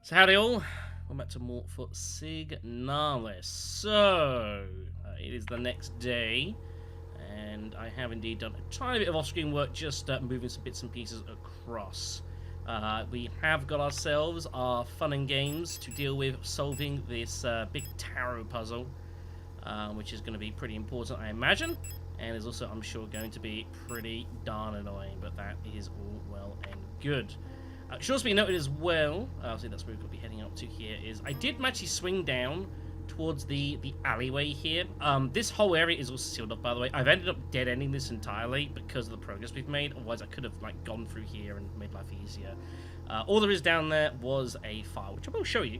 So howdy all, welcome back to more for Signalis. So, it is the next day, and I have indeed done a tiny bit of off-screen work, just moving some bits and pieces across. We have got ourselves our fun and games to deal with solving this big tarot puzzle, which is going to be pretty important, I imagine, and is also, I'm sure, going to be pretty darn annoying, but that is all well and good. Should also be noted as well, obviously that's where we're going to be heading up to here, is I did actually swing down towards the alleyway here. This whole area is also sealed up, by the way. I've ended up dead-ending this entirely because of the progress we've made, otherwise I could have like gone through here and made life easier. All there is down there was a file, which I will show you.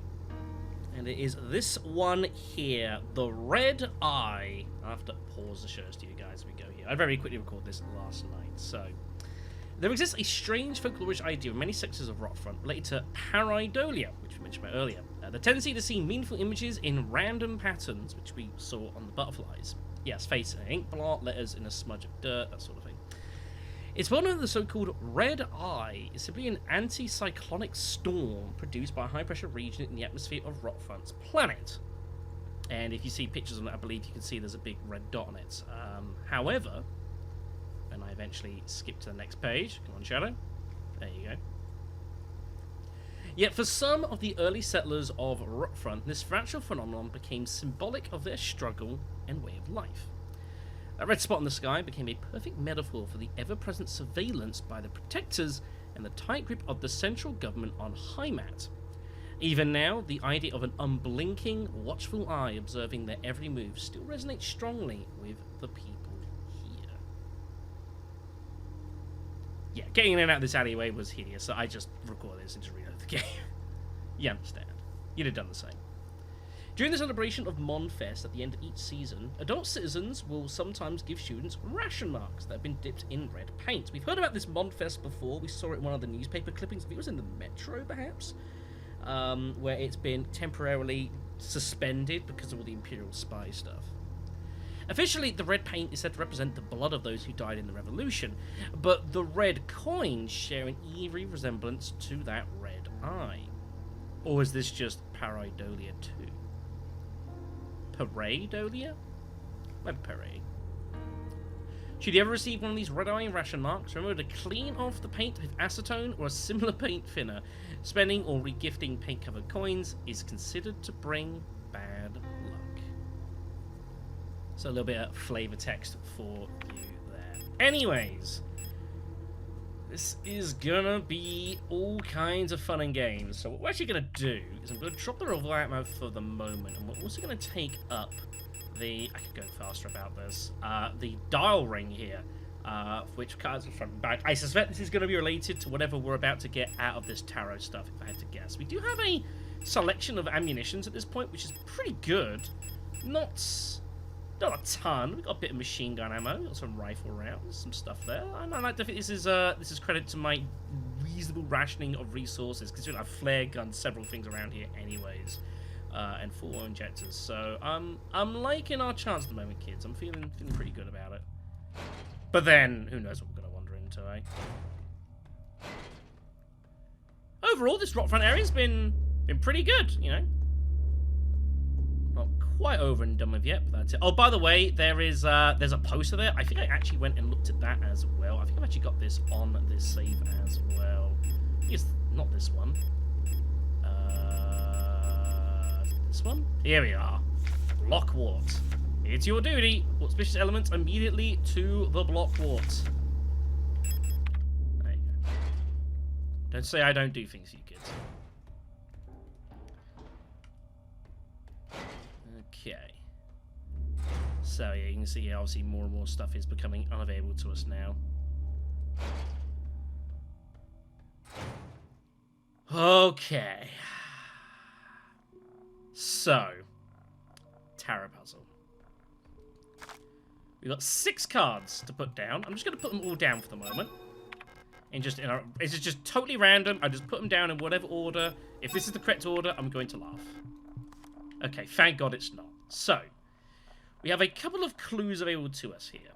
And it is this one here, the Red Eye. I'll have to pause the shows to you guys as we go here. I very quickly recorded this last night, so... There exists a strange folklorish idea in many sectors of Rockfront related to pareidolia, which we mentioned about earlier. The tendency to see meaningful images in random patterns, which we saw on the butterflies. Yes, face in an ink blot, letters in a smudge of dirt, that sort of thing. It's well known that the so-called Red Eye is simply an anticyclonic storm produced by a high-pressure region in the atmosphere of Rockfront's planet. And if you see pictures on it, I believe you can see there's a big red dot on it. However... and I eventually skip to the next page. Come on, Shadow. There you go. Yet for some of the early settlers of Rockfront, this fractal phenomenon became symbolic of their struggle and way of life. That red spot in the sky became a perfect metaphor for the ever-present surveillance by the protectors and the tight grip of the central government on Heimat. Even now, the idea of an unblinking, watchful eye observing their every move still resonates strongly with the people. Yeah, getting in and out of this alleyway was hideous, so I just recorded this and just reload the game. You understand. You'd have done the same. During the celebration of Monfest at the end of each season, adult citizens will sometimes give students ration marks that have been dipped in red paint. We've heard about this Monfest before. We saw it in one of the newspaper clippings. I think it was in the Metro, perhaps, where it's been temporarily suspended because of all the Imperial spy stuff. Officially, the red paint is said to represent the blood of those who died in the revolution, but the red coins share an eerie resemblance to that red eye. Or is this just pareidolia too? Pareidolia? Maybe parade. Should you ever receive one of these red eye ration marks, remember to clean off the paint with acetone or a similar paint thinner. Spending or regifting paint-covered coins is considered to bring bad luck. So a little bit of flavor text for you there. Anyways, this is gonna be all kinds of fun and games. So what we're actually gonna do is I'm gonna drop the revolver out for the moment, and we're also gonna take up the, I could go faster about this, the dial ring here, which cards are front and back. I suspect this is gonna be related to whatever we're about to get out of this tarot stuff, if I had to guess. We do have a selection of ammunitions at this point, which is pretty good. Not a ton. We've got a bit of machine gun ammo, got some rifle rounds, some stuff there. I like to think this is credit to my reasonable rationing of resources, considering I've flare gunned several things around here anyways, and full injectors. So I'm liking our chance at the moment, kids. I'm feeling pretty good about it. But then who knows what we're gonna wander into, eh? Overall, this Rockfront area's been pretty good, you know. Not quite over and done with yet, but that's it. Oh, by the way, there's a poster there. I think I actually went and looked at that as well. I think I've actually got this on this save as well. It's not this one. This one? Here we are. Blockwart. It's your duty. Auspicious elements immediately to the Blockwart. There you go. Don't say I don't do things, you kids. Okay. So yeah, you can see obviously more and more stuff is becoming unavailable to us now. Okay. So, tarot puzzle. We've got 6 cards to put down. I'm just going to put them all down for the moment. And just, it's just totally random. I just put them down in whatever order. If this is the correct order, I'm going to laugh. Okay, thank God it's not. So, we have a couple of clues available to us here.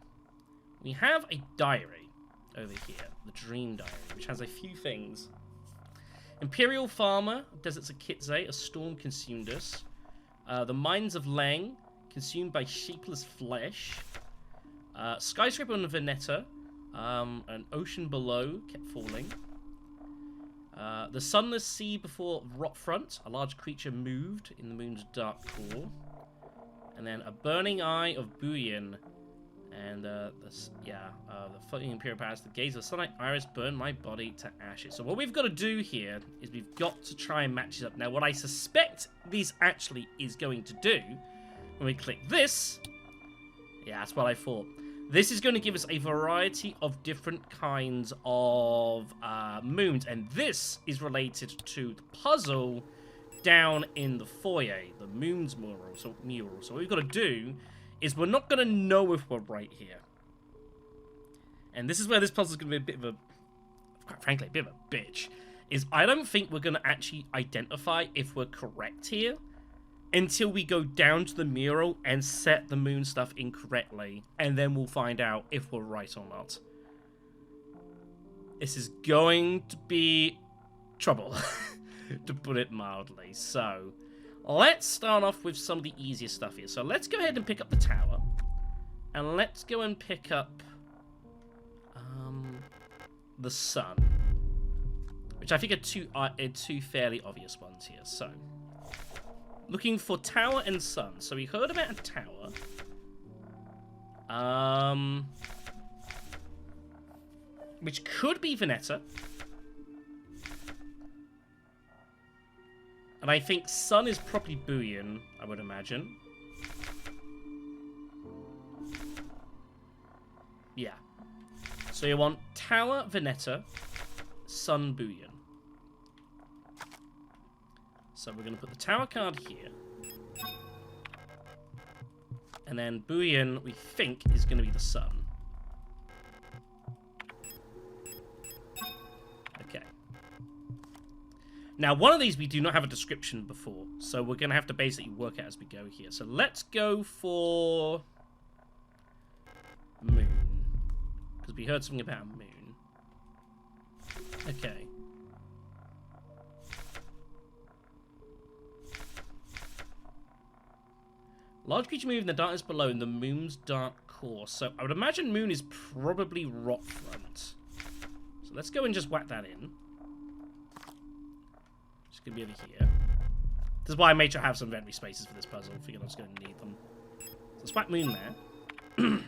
We have a diary over here, the dream diary, which has a few things Imperial Farmer, Deserts of Kitzay, a storm consumed us. The Mines of Leng, consumed by shapeless flesh. Skyscraper on Veneta, an ocean below kept falling. The Sunless Sea before Rotfront, a large creature moved in the moon's dark core. And then a Burning Eye of Buyan. And, the floating Imperial Palace, the gaze of sunlight iris burned my body to ashes. So what we've got to do here is we've got to try and match it up. Now, what I suspect this actually is going to do, when we click this, yeah, that's what I thought. This is going to give us a variety of different kinds of moons, and this is related to the puzzle down in the foyer, the moon's mural. So what we've got to do is we're not going to know if we're right here. And this is where this puzzle is going to be a bit of a, quite frankly, a bit of a bitch. Is I don't think we're going to actually identify if we're correct here until we go down to the mural and set the moon stuff incorrectly. And then we'll find out if we're right or not. This is going to be trouble, to put it mildly. So let's start off with some of the easier stuff here. So let's go ahead and pick up the tower. And let's go and pick up the sun. Which I think are two fairly obvious ones here. So, looking for tower and sun. So we heard about a tower. Which could be Veneta. And I think sun is probably Buyan, I would imagine. Yeah. So you want tower, Veneta, sun, Buyan. So we're going to put the tower card here. And then Buyan, we think, is going to be the sun. Okay. Now, one of these we do not have a description before, so we're going to have to basically work out as we go here. So let's go for moon. Because we heard something about moon. Okay. Large creature moving in the darkness below in the moon's dark core. So I would imagine moon is probably Rotfront. So let's go and just whack that in. Just gonna be over here. This is why I made sure I have some inventory spaces for this puzzle. I figured I was going to need them. So let's whack moon there.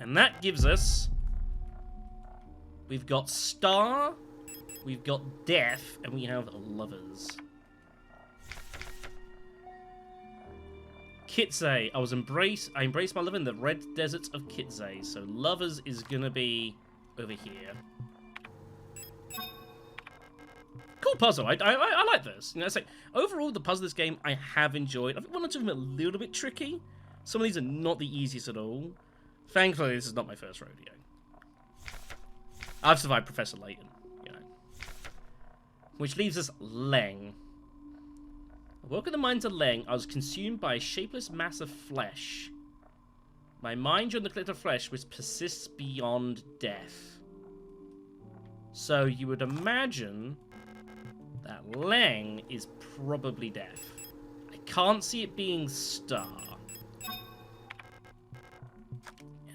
And that gives us... We've got star, we've got death, and we have lovers. Kitzay. I embraced my love in the red deserts of Kitzay. So lovers is gonna be over here. Cool puzzle. I like this. You know, it's like overall the puzzle of this game I have enjoyed. I think one or two of them are a little bit tricky. Some of these are not the easiest at all. Thankfully, this is not my first rodeo. I've survived Professor Layton, you know. Which leaves us Leng. I woke in the mines of Leng. I was consumed by a shapeless mass of flesh. My mind during the collective flesh which persists beyond death. So you would imagine that Leng is probably death. I can't see it being star.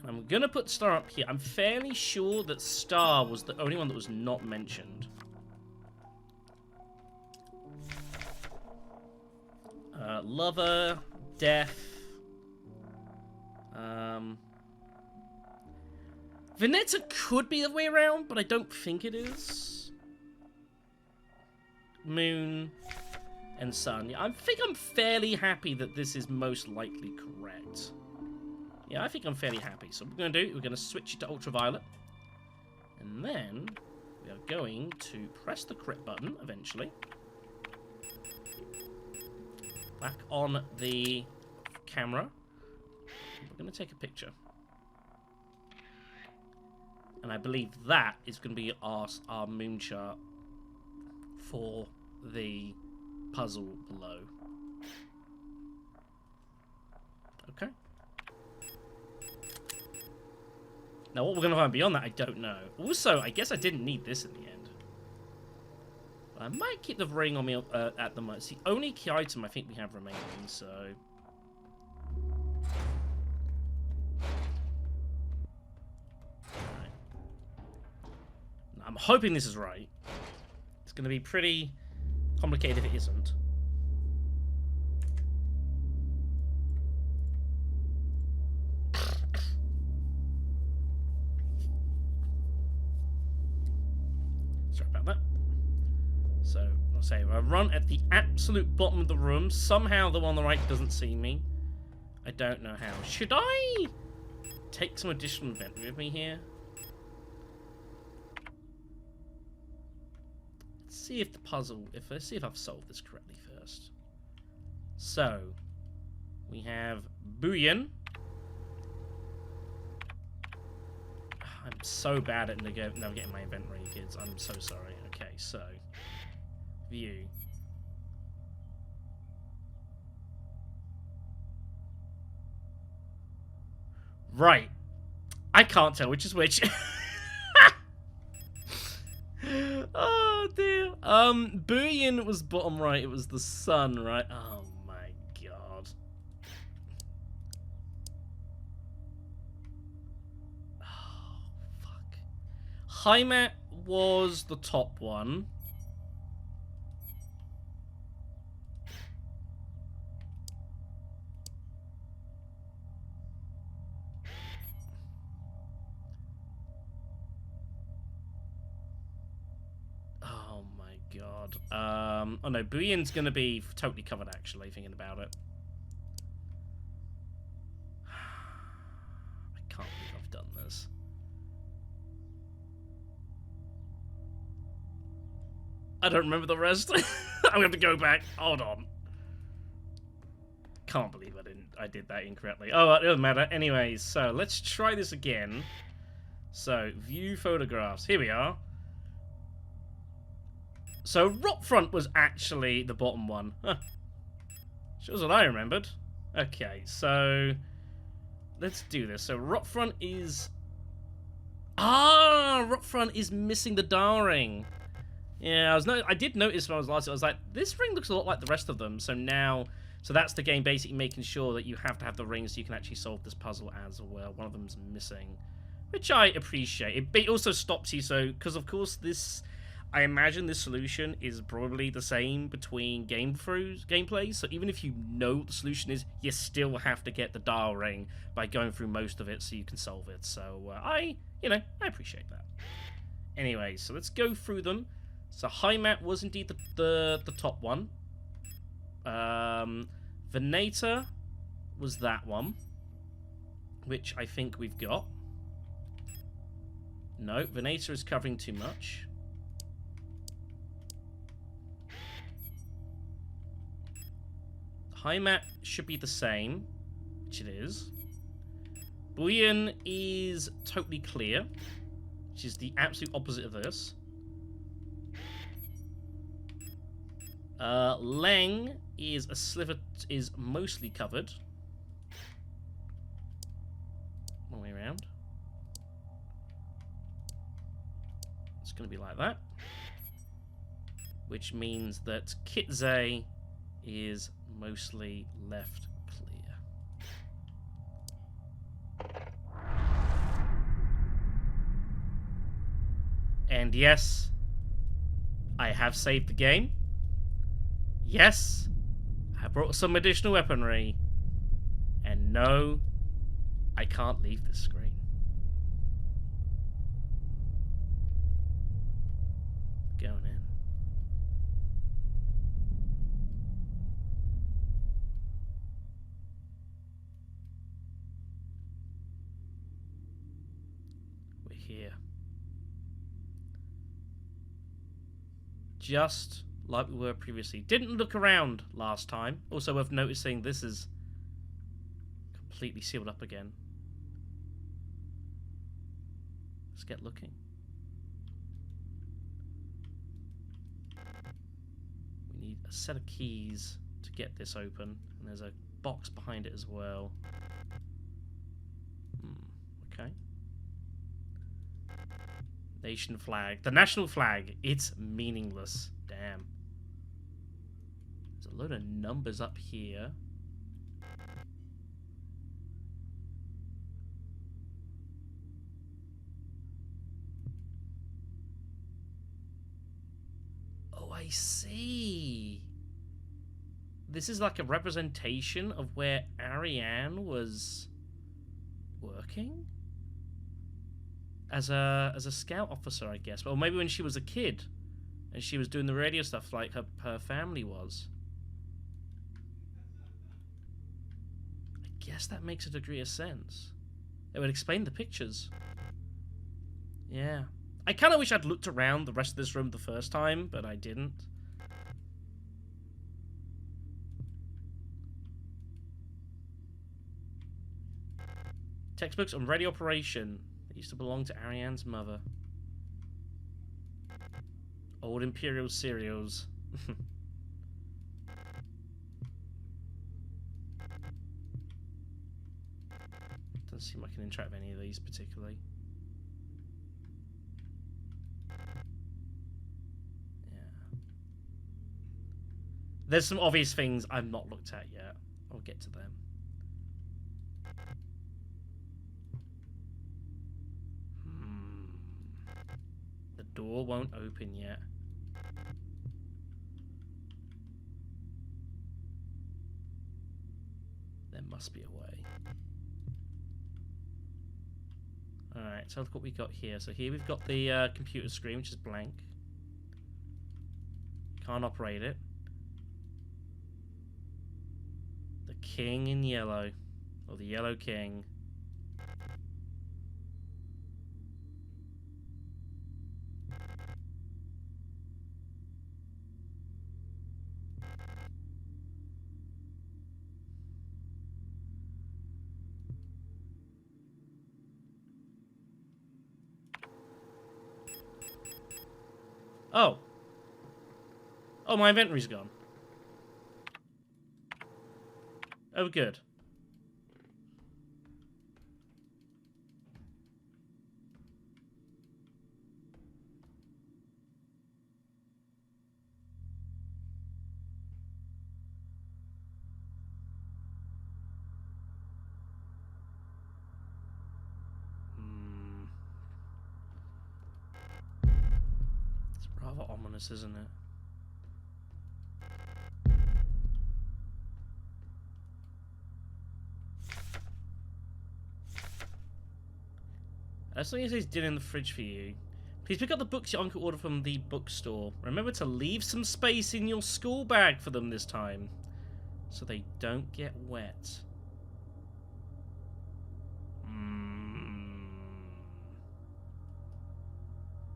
I'm going to put star up here. I'm fairly sure that star was the only one that was not mentioned. Lover, death. Veneta could be the way around, but I don't think it is. Moon and sun. Yeah, I think I'm fairly happy that this is most likely correct. Yeah, I think I'm fairly happy. So what we're going to do, we're going to switch it to ultraviolet. And then we are going to press the crit button eventually. Back on the camera. We're going to take a picture. And I believe that is going to be our moon chart for the puzzle below. Okay. Now, what we're going to find beyond that, I don't know. Also, I guess I didn't need this in the end. I might keep the ring on me at the moment. It's the only key item I think we have remaining, so... Right. I'm hoping this is right. It's going to be pretty complicated if it isn't. Sorry about that. So, I'll say, I run at the absolute bottom of the room. Somehow the one on the right doesn't see me. I don't know how. Should I take some additional inventory with me here? Let's see if the puzzle... Let's see if I've solved this correctly first. So, we have Booyan. I'm so bad at navigating my inventory, kids. I'm so sorry. Okay, so... View. Right. I can't tell which is which. Oh, dear. Booyan was bottom right. It was the sun, right? Oh, my God. Oh, fuck. Heimat was the top one. God. Oh no, Booyan's gonna be totally covered actually, thinking about it. I can't believe I've done this. I don't remember the rest. I'm gonna have to go back. Hold on. Can't believe I did that incorrectly. Oh, it doesn't matter. Anyways, so let's try this again. So, view photographs. Here we are. So, Rockfront was actually the bottom one. Huh. Shows what I remembered. Okay, so... let's do this. So, Rockfront is... ah! Rockfront is missing the dial ring. Yeah, I did notice when I was last... I was like, this ring looks a lot like the rest of them. So now... so that's the game basically making sure that you have to have the ring so you can actually solve this puzzle as well. One of them's missing. Which I appreciate. It also stops you, so... because, of course, this... I imagine this solution is probably the same between gameplays, so even if you know what the solution is, you still have to get the dial ring by going through most of it so you can solve it. So I appreciate that. Anyway, so let's go through them. So Heimat was indeed the top one. Venator was that one, which I think we've got. No, Venator is covering too much. Heimat should be the same, which it is. Booyan is totally clear, which is the absolute opposite of this. Leng is a sliver, is mostly covered. One way around. It's going to be like that. Which means that Kitze is mostly left clear. And yes, I have saved the game. Yes, I brought some additional weaponry. And no, I can't leave this screen. Going in. We're here. Just like we were previously. Didn't look around last time. Also worth noticing this is completely sealed up again. Let's get looking. We need a set of keys to get this open. And there's a box behind it as well. Okay. Nation flag. The national flag. It's meaningless. Damn. There's a load of numbers up here. Oh, I see. This is like a representation of where Ariane was working as a scout officer, I guess. Or maybe when she was a kid and she was doing the radio stuff like her family was. I guess that makes a degree of sense. It would explain the pictures. Yeah. I kind of wish I'd looked around the rest of this room the first time, but I didn't. Textbooks on radio operation. They used to belong to Ariane's mother. Old Imperial cereals. Doesn't seem like I can interact with any of these particularly. Yeah. There's some obvious things I've not looked at yet. I'll get to them. The door won't open yet. There must be a way. Alright, so look what we got here. So here we've got the computer screen, which is blank. Can't operate it. The king in yellow. Or the yellow king. Oh. Oh, my inventory's gone. Oh, good. It's rather ominous, isn't it? Something says dinner in the fridge for you. Please pick up the books your uncle ordered from the bookstore. Remember to leave some space in your school bag for them this time, so they don't get wet.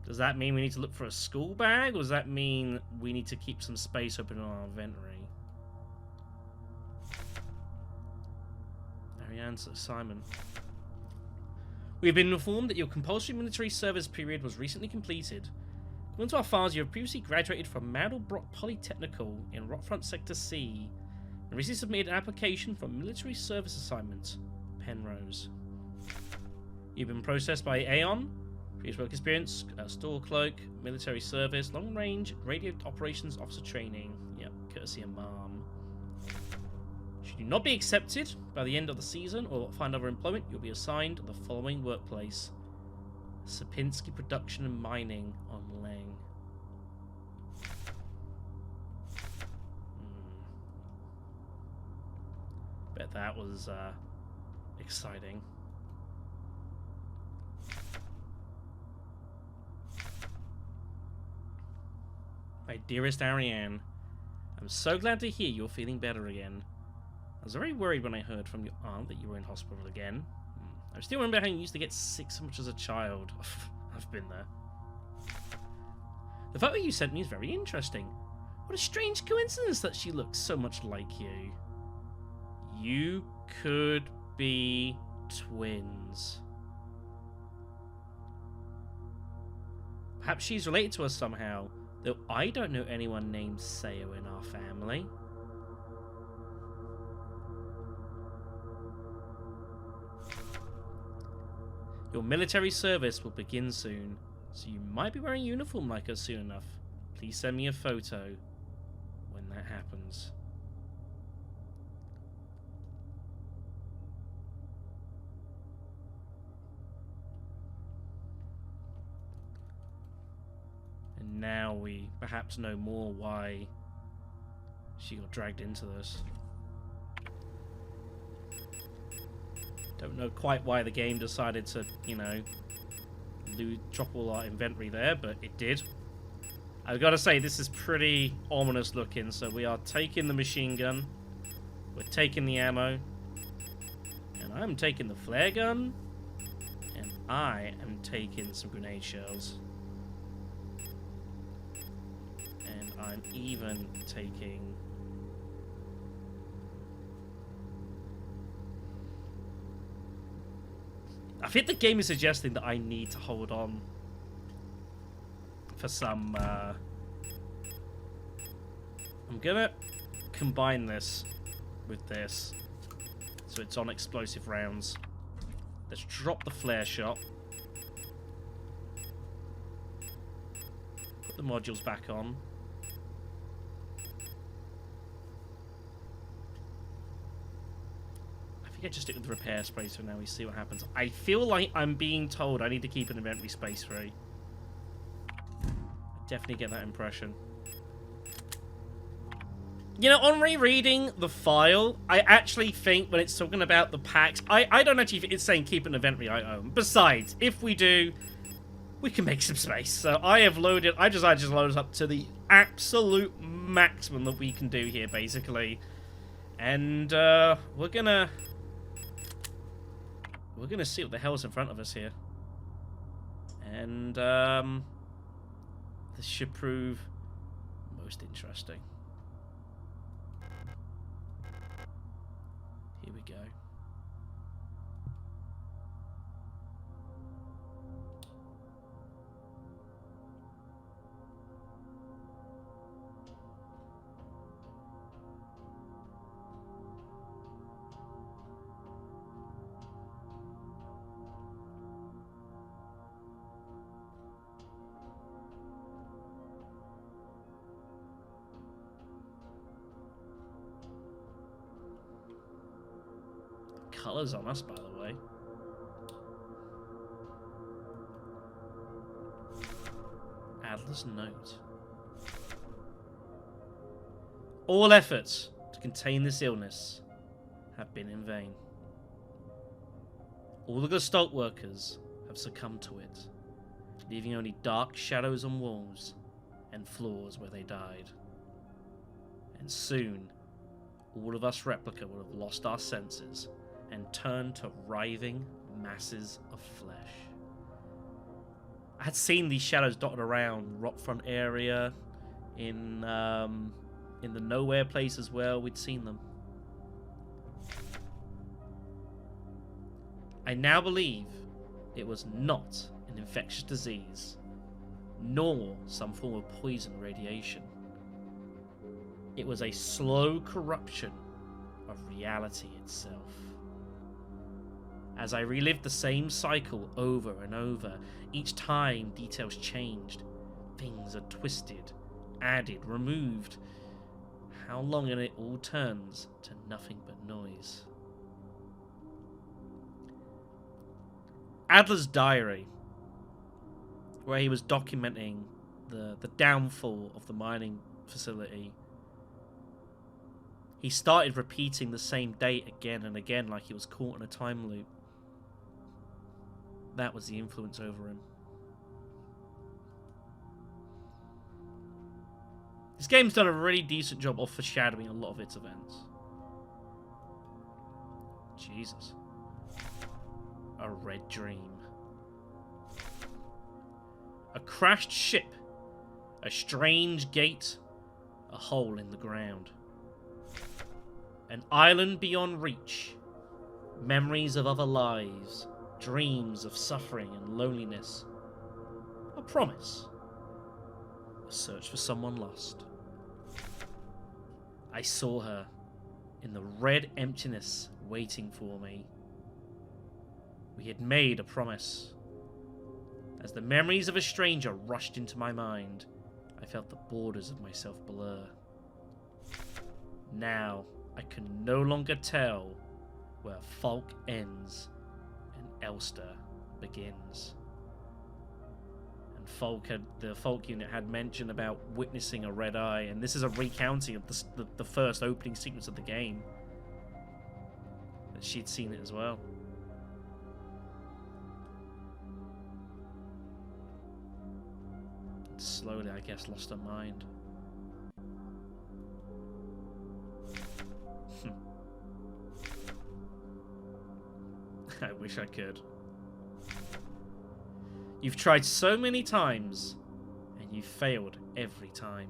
Does that mean we need to look for a school bag, or does that mean we need to keep some space open in our inventory? Ariane's Simon. We have been informed that your compulsory military service period was recently completed. According to our files, you have previously graduated from Mandelbrot Polytechnical in Rockfront Sector C and recently submitted an application for a military service assignment, Penrose. You've been processed by Aeon, previous work experience, store cloak, military service, long range, radio operations officer training. Yep, courtesy of Mom. Should you not be accepted by the end of the season or find other employment, you'll be assigned to the following workplace: Sierpinski Production and Mining on Leng. Bet that was exciting. My dearest Ariane, I'm so glad to hear you're feeling better again. I was very worried when I heard from your aunt that you were in hospital again. I still remember how you used to get sick so much as a child. I've been there. The photo you sent me is very interesting. What a strange coincidence that she looks so much like you. You could be twins. Perhaps she's related to us somehow, though I don't know anyone named Sayo in our family. Your military service will begin soon, so you might be wearing a uniform like us soon enough. Please send me a photo when that happens. And now we perhaps know more why she got dragged into this. Don't know quite why the game decided to, you know, drop all our inventory there, but it did. I've got to say, this is pretty ominous looking. So we are taking the machine gun. We're taking the ammo. And I'm taking the flare gun. And I am taking some grenade shells. And I'm even taking... I think the game is suggesting that I need to hold on for some... I'm gonna combine this with this, so it's on explosive rounds. Let's drop the flare shot. Put the modules back on. I think I just stick with the repair spray so now we see what happens. I feel like I'm being told I need to keep an inventory space free. I definitely get that impression. You know, on rereading the file, I actually think when it's talking about the packs, I don't actually think it's saying keep an inventory I own. Besides, if we do, we can make some space. So I have loaded, I just loaded up to the absolute maximum that we can do here, basically. And we're gonna see what the hell's in front of us here. And this should prove most interesting. Here we go. Colors on us, by the way. Adler's note. All efforts to contain this illness have been in vain. All the Gestalt workers have succumbed to it, leaving only dark shadows on walls and floors where they died. And soon, all of us replica will have lost our senses and turn to writhing masses of flesh. I had seen these shadows dotted around Rockfront area, in the Nowhere place as well. We'd seen them. I now believe it was not an infectious disease, nor some form of poison radiation. It was a slow corruption of reality itself. As I relived the same cycle over and over, each time details changed. Things are twisted, added, removed. How long and it all turns to nothing but noise. Adler's diary, where he was documenting the downfall of the mining facility. He started repeating the same date again and again like he was caught in a time loop. That was the influence over him. This game's done a really decent job of foreshadowing a lot of its events. Jesus. A red dream. A crashed ship. A strange gate. A hole in the ground. An island beyond reach. Memories of other lives. Dreams of suffering and loneliness. A promise. A search for someone lost. I saw her in the red emptiness waiting for me. We had made a promise. As the memories of a stranger rushed into my mind, I felt the borders of myself blur. Now, I can no longer tell where Falke ends and Elster begins. And the Falke unit had mentioned about witnessing a red eye, and this is a recounting of the first opening sequence of the game. That she'd seen it as well. And slowly, I guess, lost her mind. I wish I could. You've tried so many times, and you've failed every time.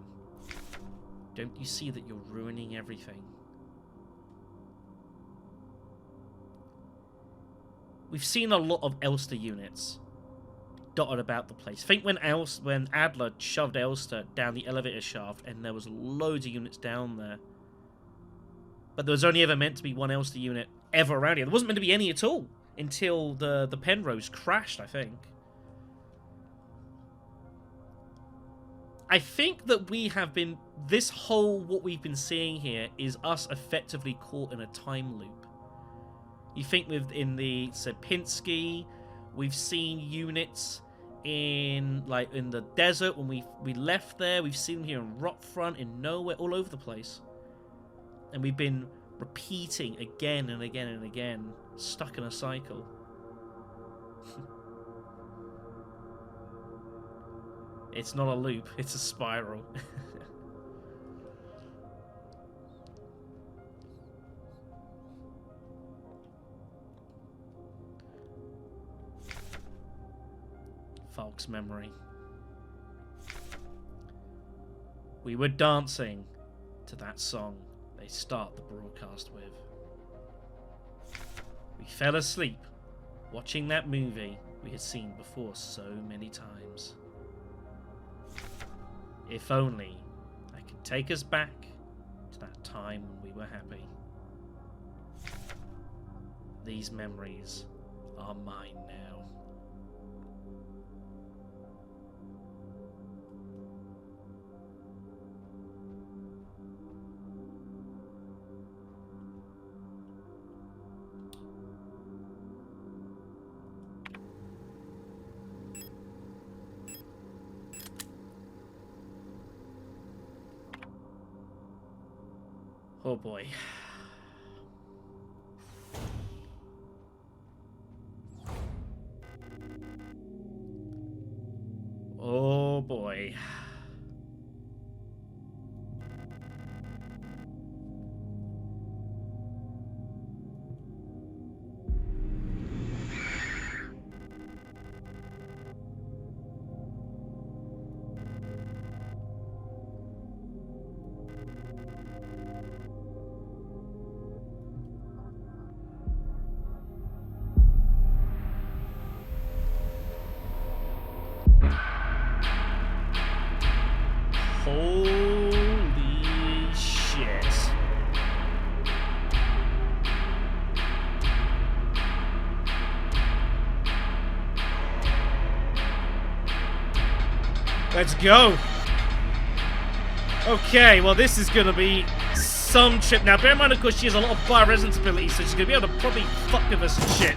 Don't you see that you're ruining everything? We've seen a lot of Elster units dotted about the place. Think when Adler shoved Elster down the elevator shaft, and there was loads of units down there. But there was only ever meant to be one Elster unit ever around here. There wasn't meant to be any at all until the Penrose crashed, I think. I think that we have been... what we've been seeing here is us effectively caught in a time loop. You think in the Sierpinski, we've seen units in the desert when we left there. We've seen them here in Rockfront, in Nowhere, all over the place. And we've been repeating again and again and again, stuck in a cycle. It's not a loop, it's a spiral. Falke's memory. We were dancing to that song they start the broadcast with. We fell asleep watching that movie we had seen before so many times. If only I could take us back to that time when we were happy. These memories are mine now. Oh boy. Oh boy. Holy shit. Let's go. Okay, well this is gonna be some trip. Now bear in mind, of course, she has a lot of bioresenance abilities, so she's gonna be able to probably fuck with us and shit.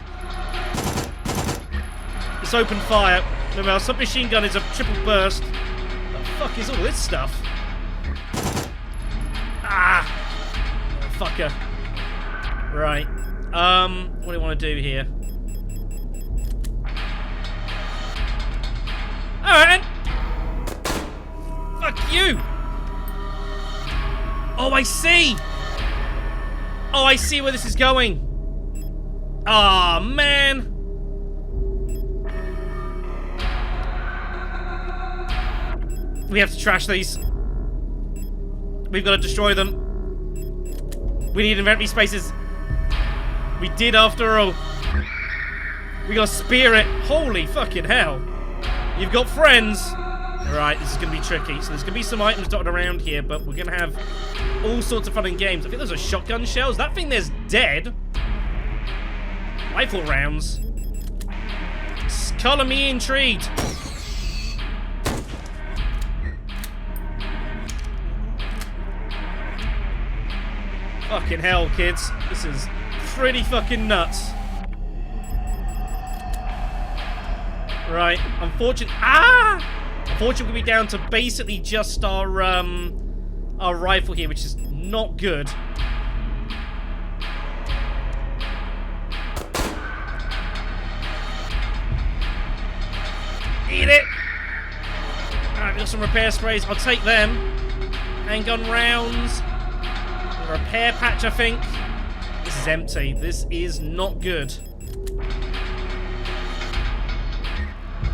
It's open fire. Remember, our submachine gun is a triple burst. What the fuck is all this stuff? Ah! Fucker. Right. What do I want to do here? Alright then! Fuck you! Oh, I see! Oh, I see where this is going! Aw, man! We have to trash these. We've got to destroy them. We need inventory spaces. We did after all. We got spirit. Holy fucking hell. You've got friends. Alright, this is going to be tricky. So there's going to be some items dotted around here, but we're going to have all sorts of fun and games. I think those are shotgun shells. That thing there's dead. Rifle rounds. Color me intrigued. Fucking hell, kids. This is pretty fucking nuts. Right, unfortunately, we'll be down to basically just our rifle here, which is not good. Eat it! Alright, we got some repair sprays. I'll take them. Handgun rounds. A repair patch, I think. This is empty. This is not good.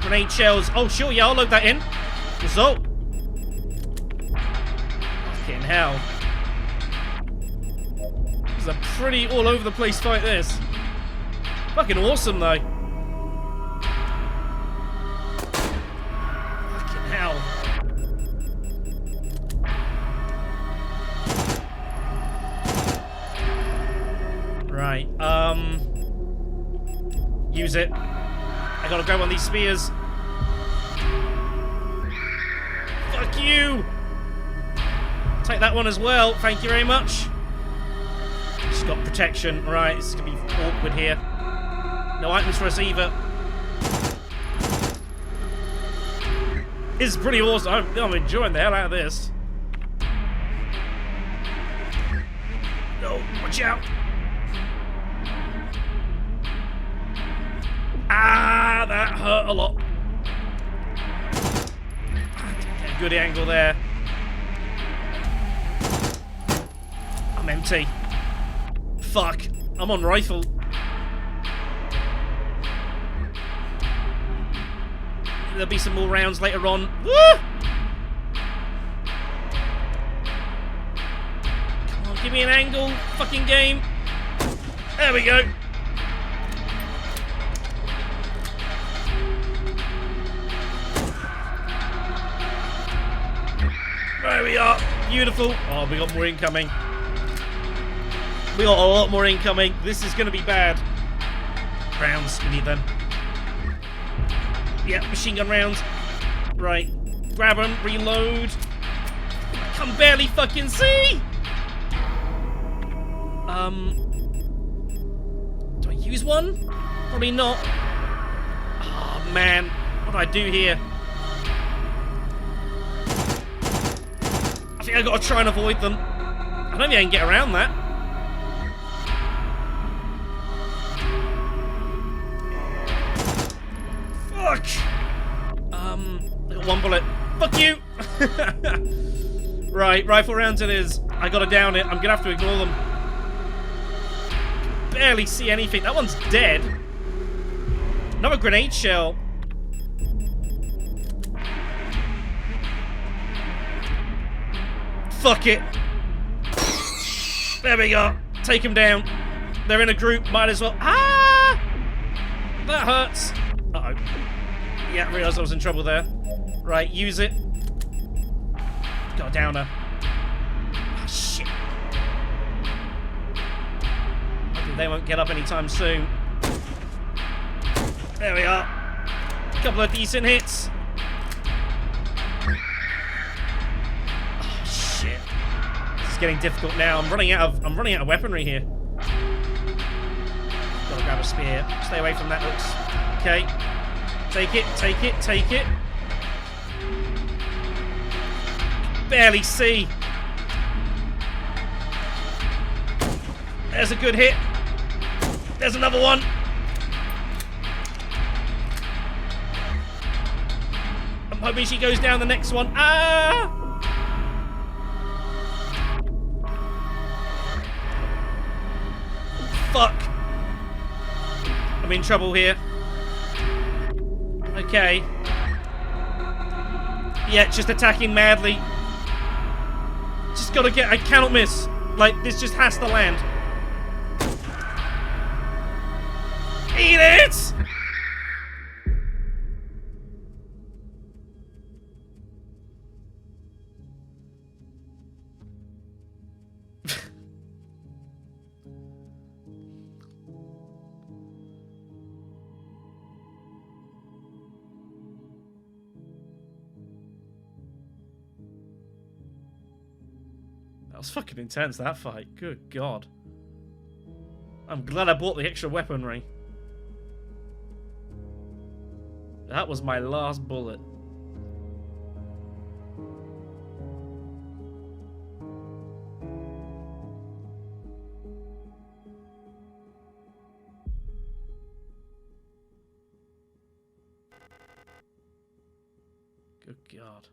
Grenade shells. Oh, sure, yeah, I'll load that in. Result. Fucking hell. This is a pretty all over the place fight, this. Fucking awesome, though. Fucking hell. Right, use it. I gotta grab one of these spears. Fuck you! Take that one as well, thank you very much. Just got protection. Right, this is gonna be awkward here. No items for us either. This is pretty awesome. I'm enjoying the hell out of this. No, watch out! Ah, that hurt a lot. Good angle there. I'm empty. Fuck. I'm on rifle. There'll be some more rounds later on. Woo! Come on, give me an angle. Fucking game. There we go. There we are. Beautiful. Oh, we got more incoming. We got a lot more incoming. This is going to be bad. Rounds. We need them. Yeah, machine gun rounds. Right. Grab them. Reload. I can barely fucking see. Do I use one? Probably not. Oh, man. What do I do here? I think I've got to try and avoid them. I don't think I can get around that. Fuck! I got one bullet. Fuck you! Right, rifle rounds it is. I gotta down it. I'm gonna have to ignore them. Barely see anything. That one's dead. Another grenade shell. Fuck it. There we go. Take him down. They're in a group. Might as well. Ah! That hurts. Uh-oh. Yeah, I realised I was in trouble there. Right, use it. Got a downer. Oh, shit. Hopefully they won't get up anytime soon. There we are. Couple of decent hits. Getting difficult now. I'm running out of weaponry here. Gotta grab a spear. Stay away from that, hooks. Okay. Take it, take it, take it. Barely see. There's a good hit. There's another one. I'm hoping she goes down the next one. Ah! Fuck. I'm in trouble here. Okay. Yeah, just attacking madly. Just gotta get... I cannot miss. Like, this just has to land. Eat it! was fucking intense, that fight. Good God. I'm glad I bought the extra weaponry. That was my last bullet. Good God.